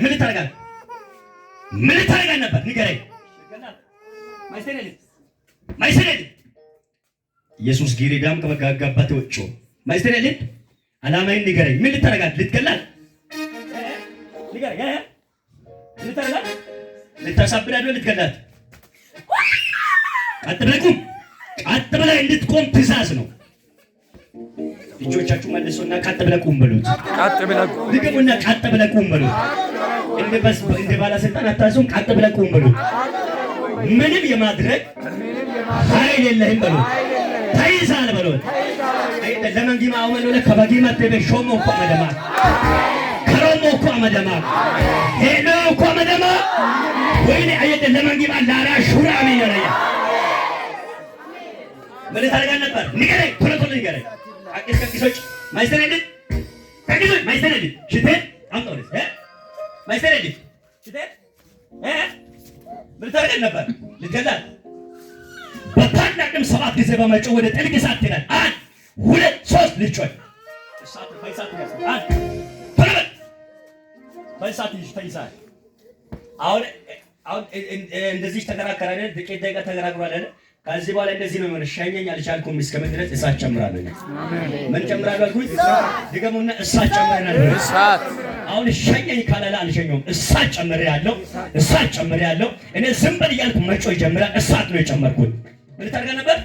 ምን ልታረጋት ነበር? ንገረኝ። ማይሰነድ ኢየሱስ ጊሪዳም ከመጋጋባት ወጮ ማይሰነድ አላማዬን ንገረኝ። ምን ልታረጋት? ልትገላት? ንገረኝ። ልታረጋት? ልታሳብዳት? ልትገላት? ቀጥ ብለህ እንድትቆም ትእዛዝ ነው። ልጆቻችሁ መልሶና ቀጥ ብለህ ቁም በሉት። ድገሙና ቀጥ ብለህ ቁም በሉት። እንደ ባለስልጣን አታዙም። ቀጥ ብለህ ቁም በሉት። ምንም የማድረግ ኃይል የለህም በሉት። ተይዛል በሉት። ለመንጊማ አውመን ወለ ከበጊማ ተበሾሞ እኮ አመደማ ከሮሞ እኮ አመደማ ሄዶ እኮ አመደማ ወይኔ አይደ ለመንጊማ ላራ ሹራሚ ያለያ ምን ታረጋለህ ነበር? ንገረኝ፣ ቶሎ ቶሎ ንገረኝ። አቂስ ከቂሶች ማይስተነድ ከቂሶች ማይስተነድ ሽቴ አምጣውልስ ማይስተነድ ሽቴ ምን ታረጋለህ ነበር? ልትገላት በታላቅም 7 ጊዜ በመጮህ ወደ ጥልቅ እሳት ትሄዳለህ። 1 2 3 ልጮህ እሳት ፈይሳት ያስፈልጋል። ተለበል ፈይሳት ይፈይሳል። አሁን እንደዚህ ተከራከራለ። ጥቂት ደቂቃ ተከራክሯል። ከዚህ በኋላ እንደዚህ ነው ማለት ሻኘኝ አልቻልኩም እስከምን ድረስ እሳት ጨምራለሁ። ምን ጨምራለሁ አልኩኝ? ድገሙና እሳት ጨምራለሁ። እሳት አሁን ሻኘኝ ካላላ አልሸኘውም። እሳት ጨምሬያለሁ። እኔ ዝም በል እያልኩ መጮህ ይጀምራል። እሳት ነው የጨመርኩት። ምን ታርጋ ነበር?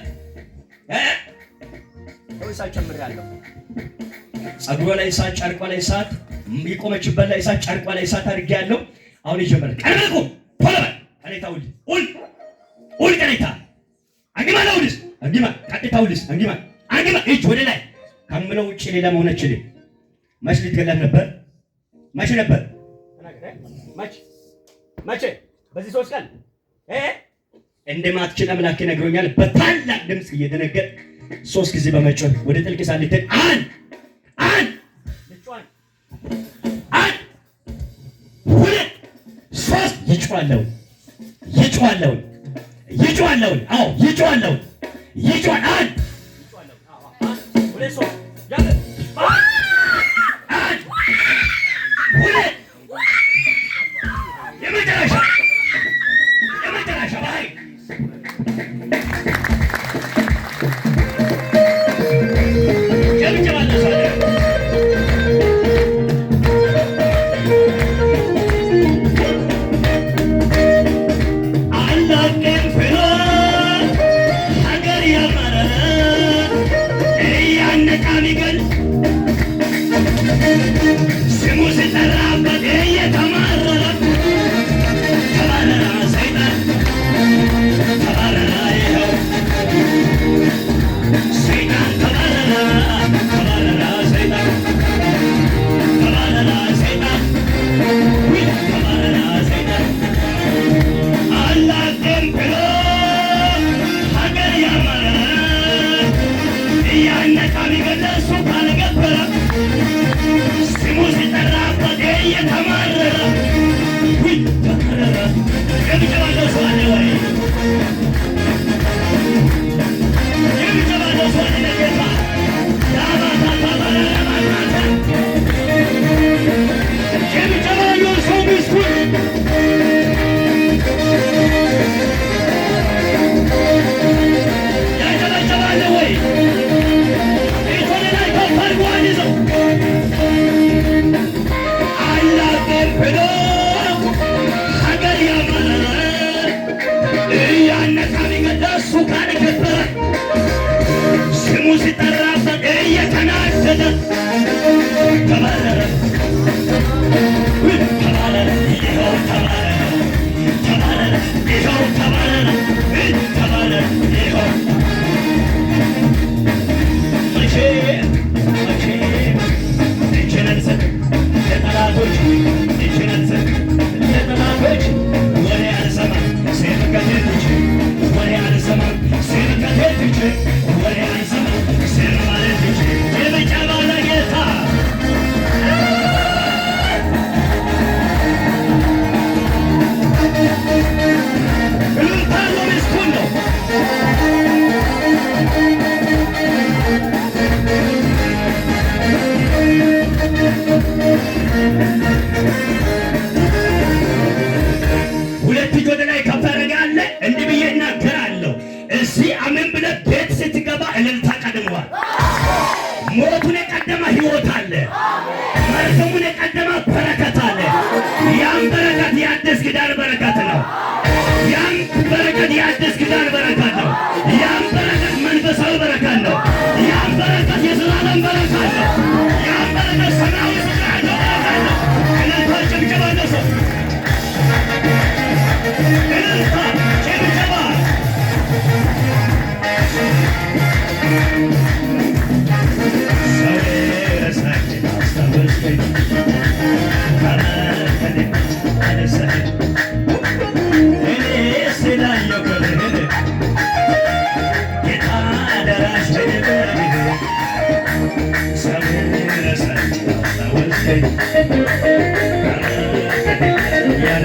እሳት ጨምሬያለሁ። ጸጉሯ ላይ እሳት፣ ጨርቋ ላይ እሳት፣ የቆመችበት ላይ እሳት፣ ጨርቋ ላይ እሳት አድርጌያለሁ። አሁን ይጀምራል። ቀርበልኩ ፖለበል ቀኔታ ውል ቀኔታ አንግማ ለውልስ አንግማ ቀጥታ ውልስ አንግማ እጅ ወደ ላይ ከምለው ውጪ ሌላ መሆን አይችልም። መች ልትገላት ነበር? መች ነበር? መቼ? በዚህ 3 ቀን እንደማትችል አምላኬ ነግሮኛል። በታላቅ ድምፅ እየደነገጥ 3 ጊዜ በመጮህ ወደ ጥልቅ እሳት ልትሄድ አንድ 2 3 ይጮሃለሁ። አዎ ይጮሃለሁ። አንድ 2 3 ያለ አንድ 2 የመጨረሻ ባይ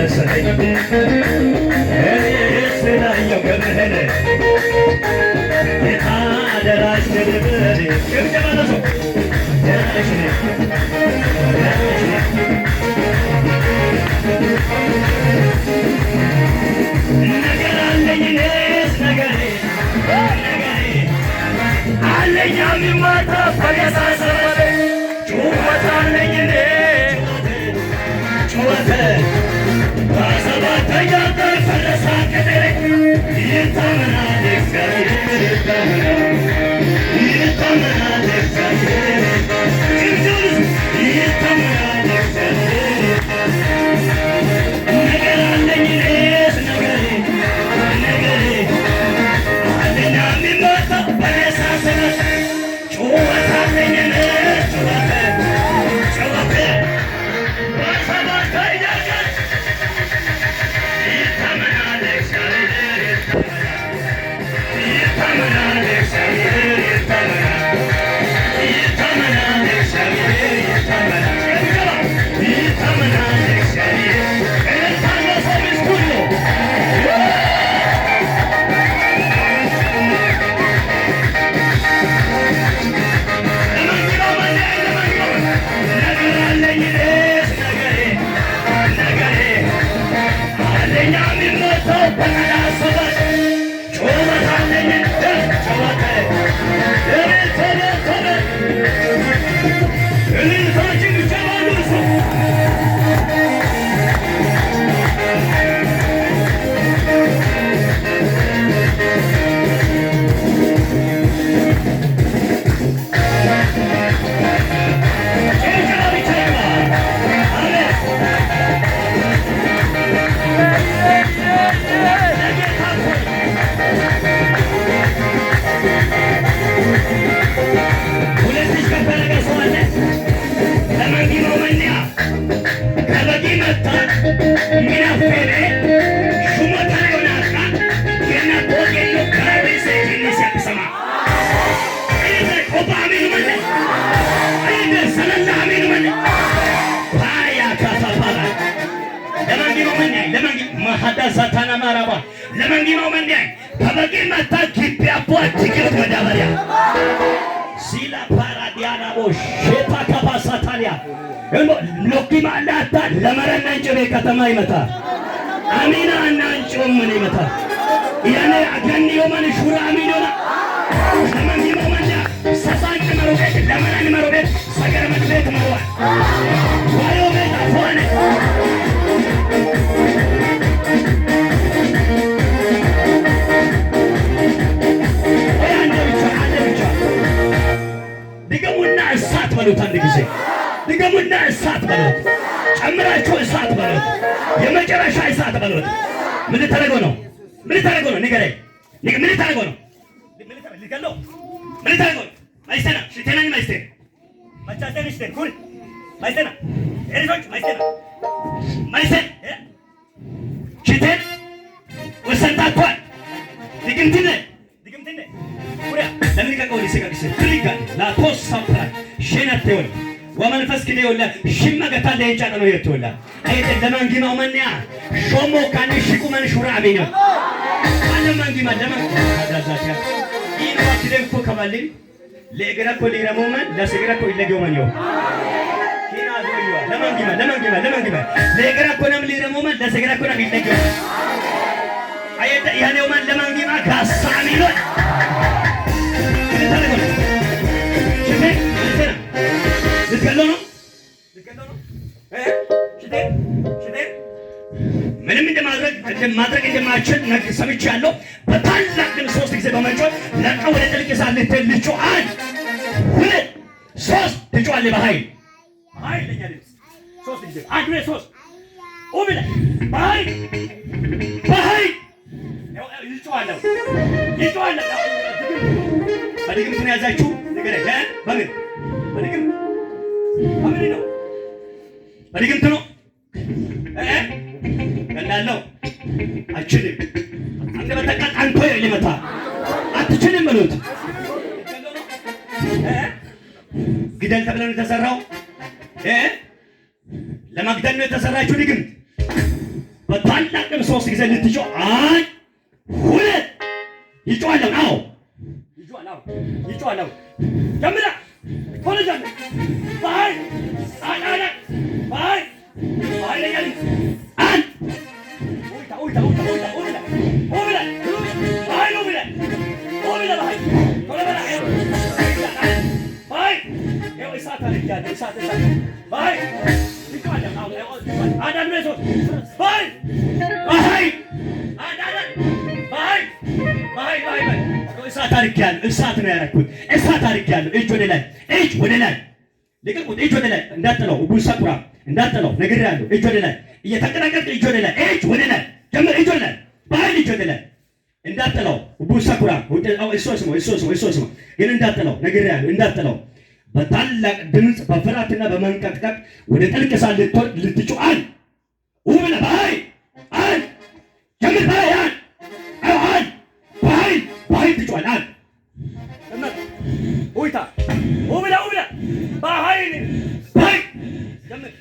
መሰለኝ ስላየው ገብርህን ጌታ ደራሽ ነብር ጭብጨባ ለሰው ደራሽ ነገር አለኝ እኔስ ነገሬ አለኝ የሚማታ ፈገሳሰበ ጩኸት አለኝ እኔ ጩኸት በሰባተኛው ቀን ፈረሳ ቅጥሬ ይታመናል እግዚአብሔር ይታመናል እግዚአብሔር ይታመናል እግዚአብሔር ነገር አለኝ እኔስ ነገሬ አለኝ የሚመጣ በሳሰበ ጩኸት አለኝ እኔ ጩኸት በሰባተኛው ቀን ይታመናል እግዚአብሔር ይታመናል እግዚአብሔር ይታመናል እግዚአብሔር ይታመናል እግዚአብሔር እልልታለ ሰው ምስጉን ነው። ነገር አለኝ እኔስ ነገሬ አለኝ የሚሞተው በተዳሰበ ጩኸት አለኝ ጩኸት እልልታችን ብቻ ባሉ ሰው ለመንጊማው መንዲያይ ከበቂ መታ ግቢ አቦ ትግርት መዳበሪያ ሲላ ፓራዲያናቦ ሼታ ካፓሳታሊያ ሎኪማ ላታ ለመረና እንጭቤ ከተማ ይመታ አሚና እና እንጭም ምን ይመታ ያኔ አገኒዮ ማን ሹራ አሚኖና ለመንጊማው መንዲያ ሰሳንቅ መሮቤት ለመራን መሮቤት ሰገረ መድቤት መሮዋል ዋዮ ቤት አፎነ ድገሙና እሳት በሉት። አንድ ጊዜ ድገሙና እሳት በሉት። ጨምራችሁ እሳት በሉት። የመጨረሻ እሳት በሉት። ምን ልታደርገው ነው? ምን ልታደርገው ነው? ንገረኝ። ምን ልታደርገው ነው? ልገለው? ምን ልታደርገው ነው? ማይስተና ሽቴናኝ ማይስቴ ማቻተን ሽቴን ኩል ማይስተና ኤሪሶች ማይስተና ማይስተን ሽቴን ወሰንታቷል ድግምትነ ኩሪያ ለምን ከቀው ሊሰቀቅስ ትሪጋ ላቶስ ሳፕራ ሸነተወል ወመንፈስ ክደውላ ሽመገታ ለእንጫ ነው ይተወላ አይደ ለማንጊማው መንያ ሾሞ ካን ሽቁ መን ሹራ አቤኛ አለማንጊማ አዳዛቻ ይንዋ ክደም ኮ ከማልን ለእግራ ኮ ሊረሞመን ለሰግራ ኮ ይለገውመን ነው ኪና ዶይዋ ለማንጊማ ለእግራ ኮ ነም ሊረሞመን ለሰግራ ኮ ነም ይለገው አይደ ያኔው ማን ለማንጊማ ካሳሚሎ ልትገለው ነው? ምንም ማድረግ እንደማይችል ሰምቻለሁ። በታላቅ ድምፅ 3 ጊዜ በመጮህ ለቀው ወደ ጥልቅ እሳት ልትልጩ 1 2 3 ትጮኻለህ። በኃይል ኃይለኛ ድምፅ 3 ጊዜ 1 2 3 ኦብለ በኃይል ይጮኻለሁ። በድግምት ነው ያዛችሁ ነገር በምን ነው? በድግምት ነው እንዳለው አችልም አንተ በተቃጥ አንተ ሊመታ አትችልም ብሉት። ግደል ተብለን የተሰራው ለማግደል ነው የተሰራችው ድግምት። በታላቅ ድምፅ 3 ጊዜ ልትጮህ 1 2 ይጮሃለሁ ነው ይጮሃለሁ ጀምራ ሆነ ጀምራ ባይ አዳዳ ባይ ባይ ለያሊ አንድ ኦይታ ባይ ነው ብለ ባይ ቶለበላ ባይ ያው እሳት አድርጋለሁ እሳት ባይ ይጮሃለሁ አዳዳ ነው ባይ ባይ አዳዳ ባይ እሳት አድርጌያለሁ። እሳት ነው ያደረኩት። እሳት አድርጌያለሁ። እጅ ወደ ላይ ልቅቁት። እጅ ወደ ላይ እንዳጥለው ቡሳቁራ እንዳጥለው ነግሬያለሁ። እጅ ወደ ላይ እየተንቀጠቀጠ እጅ ወደ ላይ ጀምር። እጅ ወደ ላይ በኃይል እጅ ወደ ላይ እንዳጥለው ቡሳቁራ እሱ ግን እንዳጥለው ነግሬያለሁ። እንዳጥለው በታላቅ ድምፅ በፍርሃትና በመንቀጥቀጥ ወደ ጥልቅ እሳት ልትጮሃል ውብለ በኃይል ጀምር በኃይል ባይ ትጮሃል ኦይታ ኦብላ ባይ ባይ ጀምር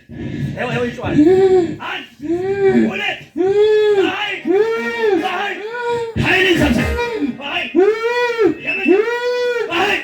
ይኸው ይጮሃል 1 2 ባይ ኃይልን ሰብስብ ባይ ባይ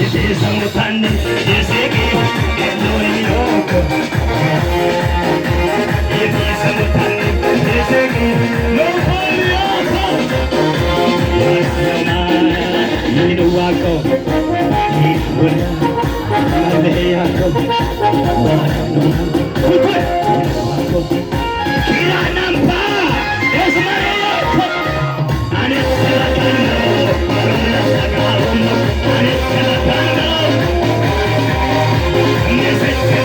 Yesamutani, Yeseki, Eloi Yoko. Yesamutani, Yeseki, Eloi Yoko. Inuwako, Ikuna, Maleyako, Inuwako, Kiranampa, Esmayako, Anisakano, Anisakano, Anisakano, Anisakano, Anisakano,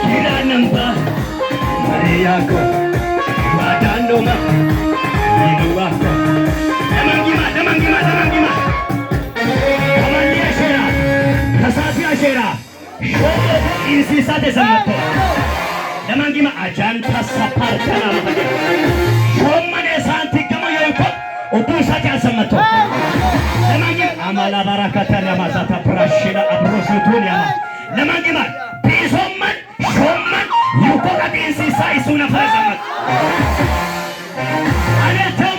Kiranampa, Mariako, Madandoma, Inuwako. Damangima. Kamandi Ashera, Kasasi Ashera, Shoto Insisate Samato. Damangima Ajanta Sapartana Mahade. Shomane Santi Kamoyoko, Opusati Samato. Damangima Amala Barakata Ramazata Prashina Abrosutuniama. Damangima Bisoman, Shoman, Yuko Insisa Isuna Fazamat. Aneta